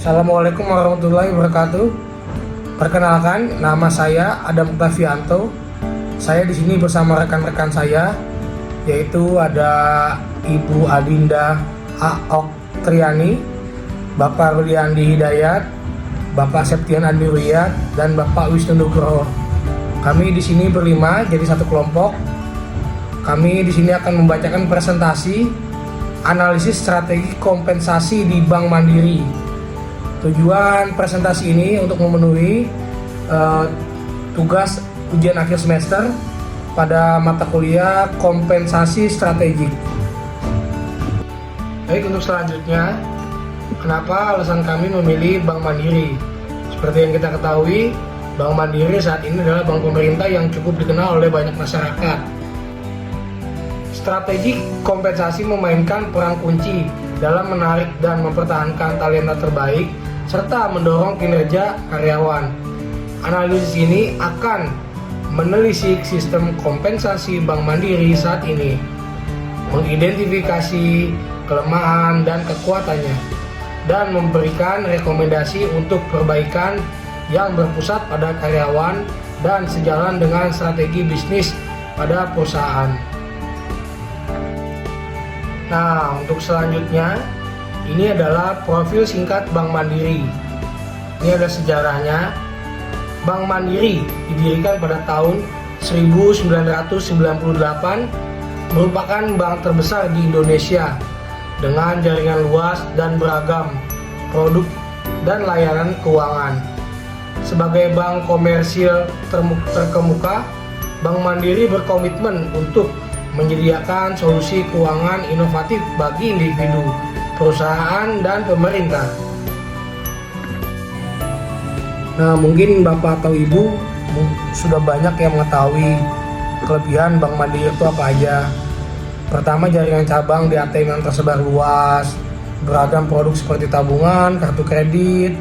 Assalamualaikum warahmatullahi wabarakatuh. Perkenalkan, nama saya Adam Octavianto. Saya di sini bersama rekan-rekan saya, yaitu ada Ibu Adinda A. Oktriani, Bapak Ruliandi Hidayat, Bapak Septian Andi Ruyat, dan Bapak Wisnu Nugroho. Kami di sini berlima jadi satu kelompok. Kami di sini akan membacakan presentasi analisis strategi kompensasi di Bank Mandiri. Tujuan presentasi ini untuk memenuhi tugas ujian akhir semester pada mata kuliah kompensasi strategik. Baik, untuk selanjutnya, kenapa alasan kami memilih Bank Mandiri? Seperti yang kita ketahui, Bank Mandiri saat ini adalah bank pemerintah yang cukup dikenal oleh banyak masyarakat. Strategi kompensasi memainkan peran kunci dalam menarik dan mempertahankan talenta terbaik serta mendorong kinerja karyawan. Analisis ini akan menelisik sistem kompensasi Bank Mandiri saat ini, mengidentifikasi kelemahan dan kekuatannya, dan memberikan rekomendasi untuk perbaikan yang berpusat pada karyawan dan sejalan dengan strategi bisnis pada perusahaan. Nah, untuk selanjutnya, ini adalah profil singkat Bank Mandiri. Ini ada sejarahnya. Bank Mandiri didirikan pada tahun 1998, merupakan bank terbesar di Indonesia dengan jaringan luas dan beragam produk dan layanan keuangan. Sebagai bank komersil terkemuka, Bank Mandiri berkomitmen untuk menyediakan solusi keuangan inovatif bagi individu, perusahaan, dan pemerintah. Nah, mungkin Bapak atau Ibu sudah banyak yang mengetahui kelebihan Bank Mandiri itu apa aja. Pertama, jaringan cabang di ATM yang tersebar luas, beragam produk seperti tabungan, kartu kredit,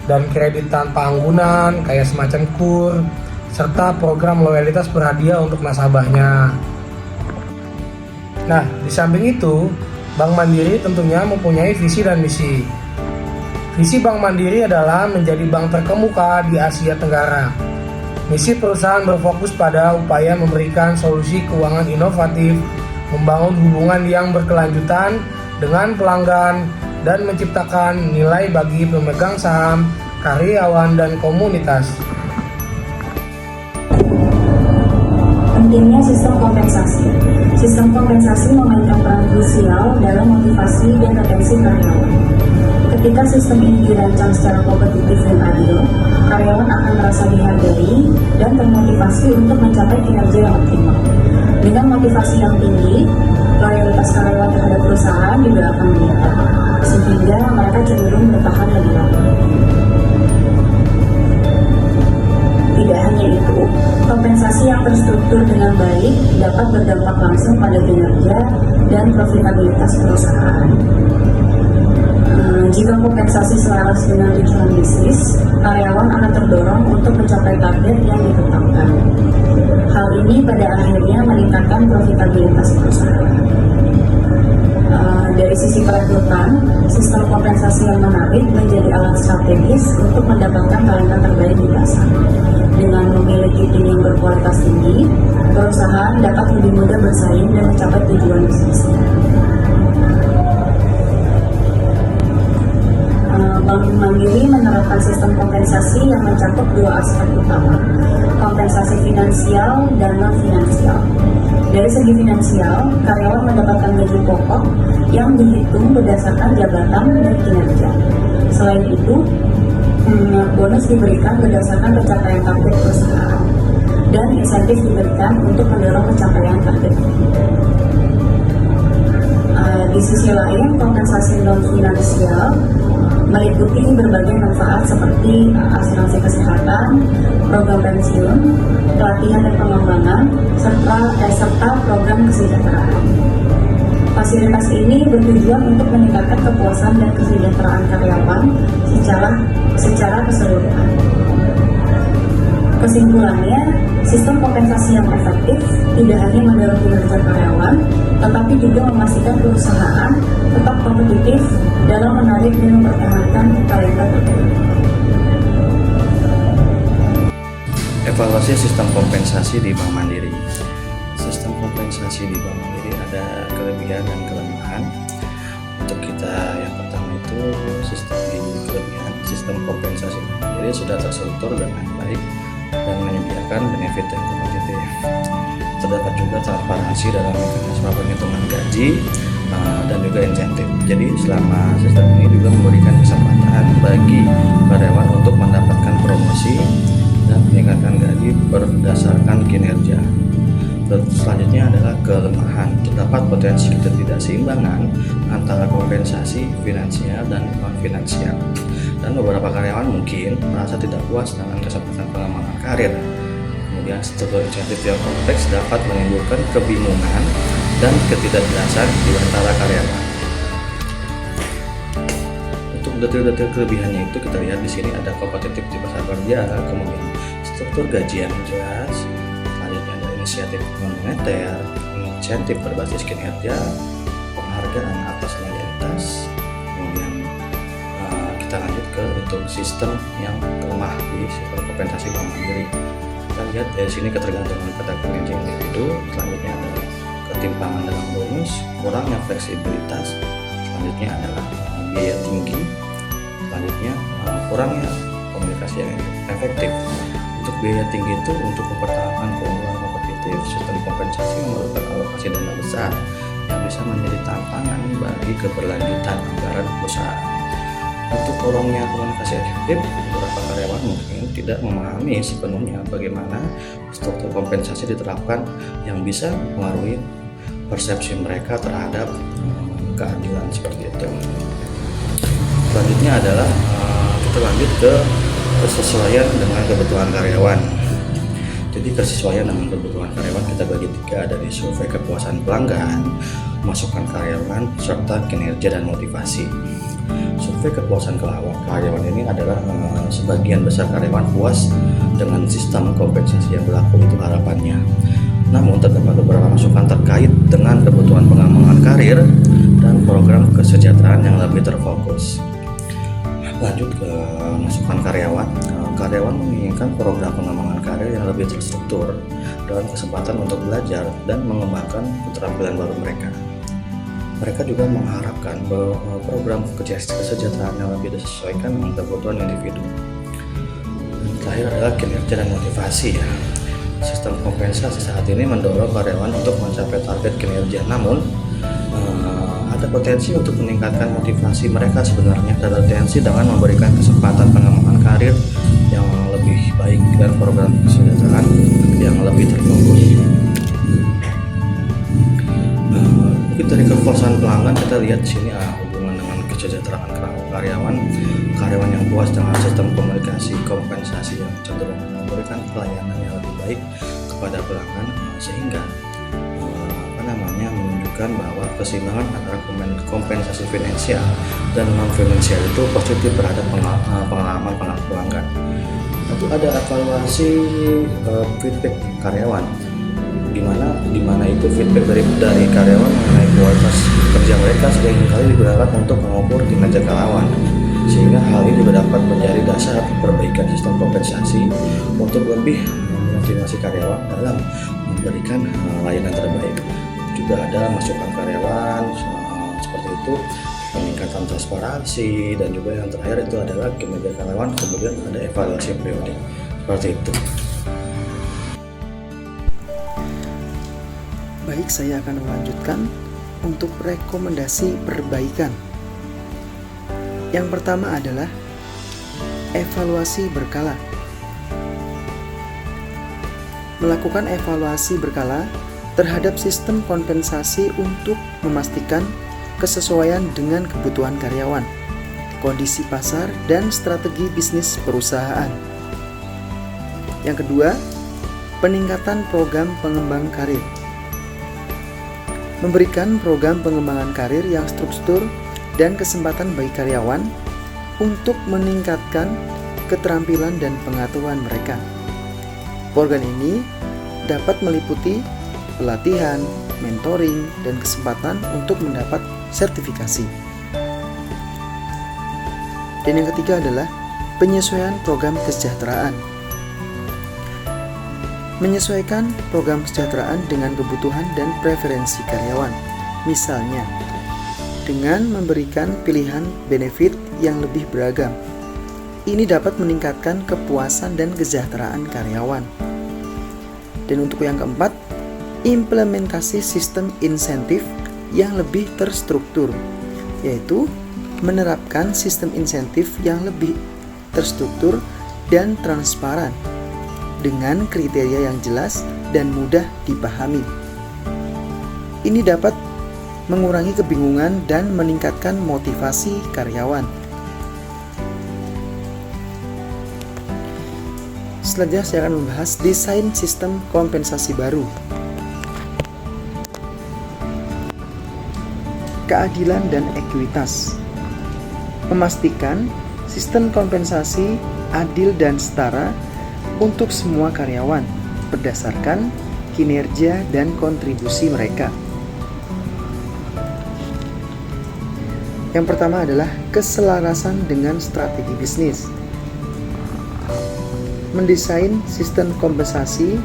dan kredit tanpa anggunan kayak semacam KUR, serta program loyalitas berhadiah untuk nasabahnya. Nah, di samping itu, Bank Mandiri tentunya mempunyai visi dan misi. Visi Bank Mandiri adalah menjadi bank terkemuka di Asia Tenggara. Misi perusahaan berfokus pada upaya memberikan solusi keuangan inovatif, membangun hubungan yang berkelanjutan dengan pelanggan, dan menciptakan nilai bagi pemegang saham, karyawan, dan komunitas. Pentingnya sistem kompensasi. Sistem kompensasi memainkan peran krusial dalam motivasi dan retensi karyawan. Ketika sistem ini dirancang secara kompetitif dan adil, karyawan akan merasa dihargai dan termotivasi untuk mencapai kinerja yang optimal. Dengan motivasi yang tinggi, loyalitas karyawan terhadap perusahaan juga akan meningkat, sehingga mereka cenderung bertahan lebih lama. Tidak hanya itu, kompensasi yang terstruktur dengan baik dapat berdampak langsung pada kinerja dan profitabilitas perusahaan. Jika kompensasi selaras dengan tujuan bisnis, karyawan akan terdorong untuk mencapai target yang ditetapkan. Hal ini pada akhirnya meningkatkan profitabilitas perusahaan. Dari sisi perekrutan, sistem kompensasi yang menarik menjadi alat strategis untuk mendapatkan talenta terbaik di pasar. Dengan memiliki tim yang berkualitas tinggi, perusahaan dapat lebih mudah bersaing dan mencapai tujuan bisnisnya. Bank Mandiri menerapkan sistem kompensasi yang mencakup dua aspek utama, kompensasi finansial dan non-finansial. Dari segi finansial, karyawan mendapatkan gaji pokok yang dihitung berdasarkan jabatan dan kinerja. Selain itu, bonus diberikan berdasarkan pencapaian target perusahaan, dan insentif diberikan untuk mendorong pencapaian target. Di sisi lain, kompensasi non-finansial meliputi berbagai manfaat seperti asuransi kesehatan, program pensiun, pelatihan dan pengembangan, serta program kesejahteraan. Fasilitas ini bertujuan untuk meningkatkan kepuasan dan kesejahteraan karyawan secara keseluruhan. Kesimpulannya, sistem kompensasi yang efektif tidak hanya mendorong kinerja karyawan, tetapi juga memastikan perusahaan tetap kompetitif dalam menarik dan mempertahankan talenta terbaik. Evaluasi sistem kompensasi di Bank Mandiri. Sistem kompensasi di Bank Mandiri ada kelebihan dan kelemahan. Untuk kita yang pertama itu kelebihan sistem kompensasi Bank Mandiri sudah terstruktur dengan baik dan menyediakan benefit yang kompetitif. Terdapat juga transparansi dalam mekanisme penghitungan gaji dan juga insentif. Jadi selama sistem ini juga memberikan kesempatan bagi karyawan untuk mendapatkan promosi dan meningkatkan gaji berdasarkan kinerja. Selanjutnya adalah kelemahan. Terdapat potensi ketidakseimbangan antara kompensasi finansial dan non-finansial. Dan beberapa karyawan mungkin merasa tidak puas dengan kesempatan pengembangan karir. Kemudian struktur insentif yang kompleks dapat menimbulkan kebingungan dan ketidakjelasan di antara karyawan. Untuk detail-detail kelebihannya itu kita lihat di sini ada kompetitif di pasar kerja, kemudian struktur gaji yang jelas, selanjutnya ada inisiatif moneter, insentif berbasis kinerja, penghargaan atas loyalitas. Kemudian kita lanjut ke untuk sistem yang lemah di sistem kompensasi Bank Mandiri. Kita lihat dari sini ketergantungan pada kinerja individu, selanjutnya ada ketimpangan dalam bonus, kurangnya fleksibilitas, selanjutnya adalah biaya tinggi, selanjutnya kurangnya komunikasi yang efektif. Untuk biaya tinggi itu untuk mempertahankan keunggulan kompetitif, sistem kompensasi memerlukan alokasi dana besar yang bisa menjadi tantangan bagi keberlanjutan anggaran perusahaan. Untuk kurangnya komunikasi efektif, beberapa karyawan mungkin tidak memahami sepenuhnya bagaimana struktur kompensasi diterapkan yang bisa mempengaruhi persepsi mereka terhadap keadilan seperti itu. Selanjutnya adalah kita lanjut ke kesesuaian dengan kebutuhan karyawan. Jadi kesesuaian dengan kebutuhan karyawan kita bagi tiga, dari survei kepuasan pelanggan, masukan karyawan, serta kinerja dan motivasi. Survei kepuasan karyawan ini adalah sebagian besar karyawan puas dengan sistem kompensasi yang berlaku, itu harapannya. Namun terdapat beberapa masukan terkait dengan kebutuhan pengembangan karir dan program kesejahteraan yang lebih terfokus. Lanjut ke masukan karyawan. Karyawan menginginkan program pengembangan karir yang lebih terstruktur dengan kesempatan untuk belajar dan mengembangkan keterampilan baru mereka. Mereka juga mengharapkan program kesejahteraan yang lebih disesuaikan dengan kebutuhan individu. Terakhir adalah kinerja dan motivasi ya. Sistem kompensasi saat ini mendorong karyawan untuk mencapai target kinerja, namun ada potensi untuk meningkatkan motivasi mereka sebenarnya. Ada potensi dengan memberikan kesempatan pengembangan karir yang lebih baik dan program kesejahteraan yang lebih terfokus. Mungkin dari kepuasan pelanggan kita lihat di sini hubungan dengan kesejahteraan karyawan yang puas dengan sistem komunikasi kompensasi yang cenderung memberikan pelayanan yang lebih baik kepada pelanggan, sehingga menunjukkan bahwa keseimbangan antara kompensasi finansial dan non finansial itu positif terhadap pengalaman pelanggan. Lalu ada evaluasi feedback karyawan, di mana itu feedback dari karyawan mengenai kualitas kerja mereka seringkali digunakan untuk mengukur kinerja karyawan, sehingga hal ini juga dapat menjadi dasar perbaikan sistem kompensasi untuk lebih memotivasi karyawan dalam memberikan layanan terbaik. Juga ada masukan karyawan seperti itu, peningkatan transparansi, dan juga yang terakhir itu adalah kinerja karyawan, kemudian ada evaluasi periodik seperti itu. Baik, saya akan melanjutkan untuk rekomendasi perbaikan. Yang pertama adalah evaluasi berkala. Melakukan evaluasi berkala terhadap sistem kompensasi untuk memastikan kesesuaian dengan kebutuhan karyawan, kondisi pasar, dan strategi bisnis perusahaan. Yang kedua, peningkatan program pengembang karir. Memberikan program pengembangan karir yang struktur dan kesempatan bagi karyawan untuk meningkatkan keterampilan dan pengetahuan mereka. Program ini dapat meliputi pelatihan, mentoring, dan kesempatan untuk mendapat sertifikasi. Dan yang ketiga adalah penyesuaian program kesejahteraan. Menyesuaikan program kesejahteraan dengan kebutuhan dan preferensi karyawan. Misalnya, dengan memberikan pilihan benefit yang lebih beragam. Ini dapat meningkatkan kepuasan dan kesejahteraan karyawan. Dan untuk yang keempat, implementasi sistem insentif yang lebih terstruktur, yaitu menerapkan sistem insentif yang lebih terstruktur dan transparan dengan kriteria yang jelas dan mudah dipahami. Ini dapat mengurangi kebingungan dan meningkatkan motivasi karyawan. Selanjutnya saya akan membahas desain sistem kompensasi baru. Keadilan dan ekuitas. Memastikan sistem kompensasi adil dan setara untuk semua karyawan berdasarkan kinerja dan kontribusi mereka. Yang pertama adalah keselarasan dengan strategi bisnis. Mendesain sistem kompensasi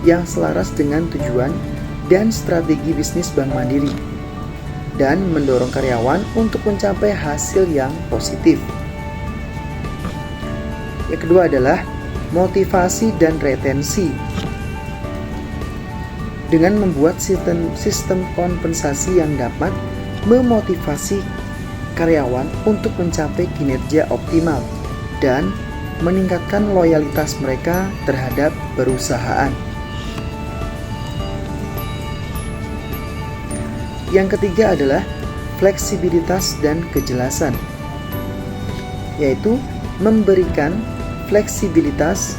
yang selaras dengan tujuan dan strategi bisnis Bank Mandiri dan mendorong karyawan untuk mencapai hasil yang positif. Yang kedua adalah motivasi dan retensi. Dengan membuat sistem kompensasi yang dapat memotivasi karyawan untuk mencapai kinerja optimal dan meningkatkan loyalitas mereka terhadap perusahaan. Yang ketiga adalah fleksibilitas dan kejelasan, yaitu memberikan fleksibilitas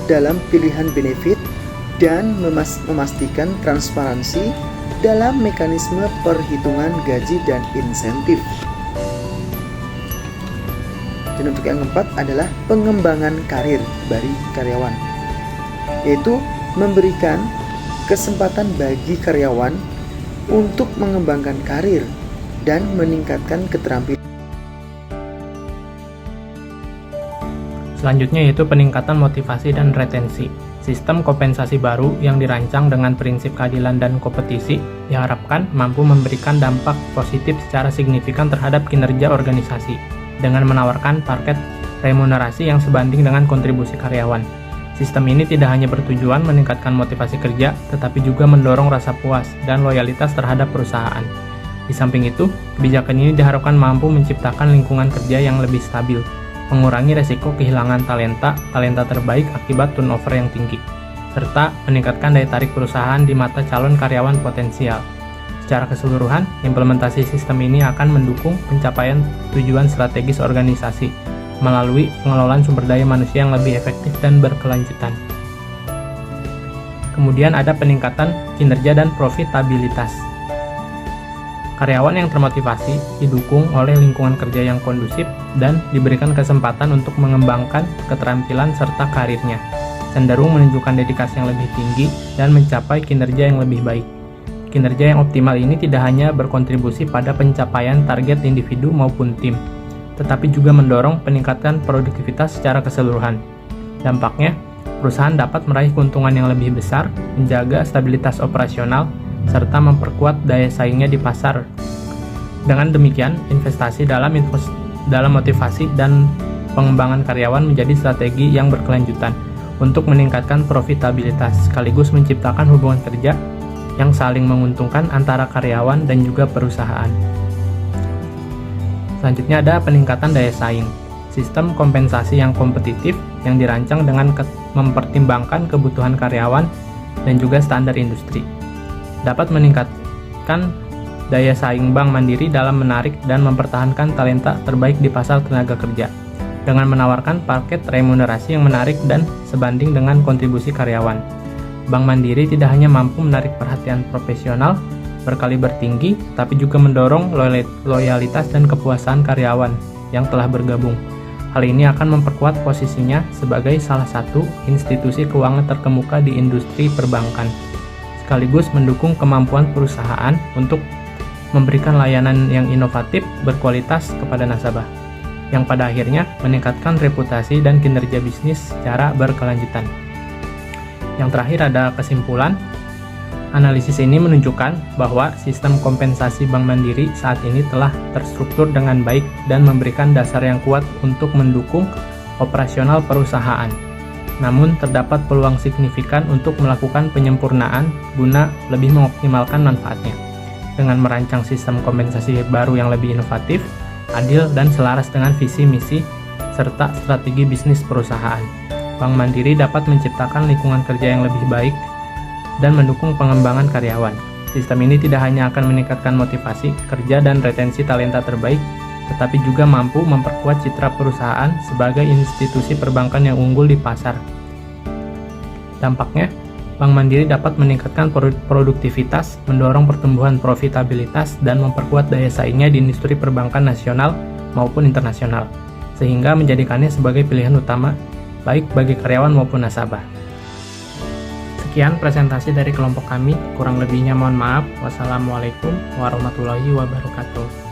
dalam pilihan benefit dan memastikan transparansi dalam mekanisme perhitungan gaji dan insentif. Dan untuk yang keempat adalah pengembangan karir bagi karyawan, yaitu memberikan kesempatan bagi karyawan untuk mengembangkan karir dan meningkatkan keterampilan. Selanjutnya yaitu peningkatan motivasi dan retensi. Sistem kompensasi baru yang dirancang dengan prinsip keadilan dan kompetisi diharapkan mampu memberikan dampak positif secara signifikan terhadap kinerja organisasi dengan menawarkan paket remunerasi yang sebanding dengan kontribusi karyawan. Sistem ini tidak hanya bertujuan meningkatkan motivasi kerja, tetapi juga mendorong rasa puas dan loyalitas terhadap perusahaan. Di samping itu, kebijakan ini diharapkan mampu menciptakan lingkungan kerja yang lebih stabil, mengurangi resiko kehilangan talenta terbaik akibat turnover yang tinggi, serta meningkatkan daya tarik perusahaan di mata calon karyawan potensial. Secara keseluruhan, implementasi sistem ini akan mendukung pencapaian tujuan strategis organisasi melalui pengelolaan sumber daya manusia yang lebih efektif dan berkelanjutan. Kemudian ada peningkatan kinerja dan profitabilitas. Karyawan yang termotivasi didukung oleh lingkungan kerja yang kondusif dan diberikan kesempatan untuk mengembangkan keterampilan serta karirnya, cenderung menunjukkan dedikasi yang lebih tinggi dan mencapai kinerja yang lebih baik. Kinerja yang optimal ini tidak hanya berkontribusi pada pencapaian target individu maupun tim, tetapi juga mendorong peningkatan produktivitas secara keseluruhan. Dampaknya, perusahaan dapat meraih keuntungan yang lebih besar, menjaga stabilitas operasional, serta memperkuat daya saingnya di pasar. Dengan demikian, investasi dalam motivasi dan pengembangan karyawan menjadi strategi yang berkelanjutan untuk meningkatkan profitabilitas, sekaligus menciptakan hubungan kerja yang saling menguntungkan antara karyawan dan juga perusahaan. Selanjutnya ada peningkatan daya saing. Sistem kompensasi yang kompetitif yang dirancang dengan mempertimbangkan kebutuhan karyawan dan juga standar industri dapat meningkatkan daya saing Bank Mandiri dalam menarik dan mempertahankan talenta terbaik di pasar tenaga kerja dengan menawarkan paket remunerasi yang menarik dan sebanding dengan kontribusi karyawan. Bank Mandiri tidak hanya mampu menarik perhatian profesional berkaliber tinggi, tapi juga mendorong loyalitas dan kepuasan karyawan yang telah bergabung. Hal ini akan memperkuat posisinya sebagai salah satu institusi keuangan terkemuka di industri perbankan, sekaligus mendukung kemampuan perusahaan untuk memberikan layanan yang inovatif, berkualitas kepada nasabah, yang pada akhirnya meningkatkan reputasi dan kinerja bisnis secara berkelanjutan. Yang terakhir ada kesimpulan. Analisis ini menunjukkan bahwa sistem kompensasi Bank Mandiri saat ini telah terstruktur dengan baik dan memberikan dasar yang kuat untuk mendukung operasional perusahaan. Namun, terdapat peluang signifikan untuk melakukan penyempurnaan guna lebih mengoptimalkan manfaatnya. Dengan merancang sistem kompensasi baru yang lebih inovatif, adil, dan selaras dengan visi misi serta strategi bisnis perusahaan, Bank Mandiri dapat menciptakan lingkungan kerja yang lebih baik dan mendukung pengembangan karyawan. Sistem ini tidak hanya akan meningkatkan motivasi kerja dan retensi talenta terbaik, tetapi juga mampu memperkuat citra perusahaan sebagai institusi perbankan yang unggul di pasar. Dampaknya, Bank Mandiri dapat meningkatkan produktivitas, mendorong pertumbuhan profitabilitas, dan memperkuat daya saingnya di industri perbankan nasional maupun internasional, sehingga menjadikannya sebagai pilihan utama baik bagi karyawan maupun nasabah. Sekian presentasi dari kelompok kami, kurang lebihnya mohon maaf. Wassalamualaikum warahmatullahi wabarakatuh.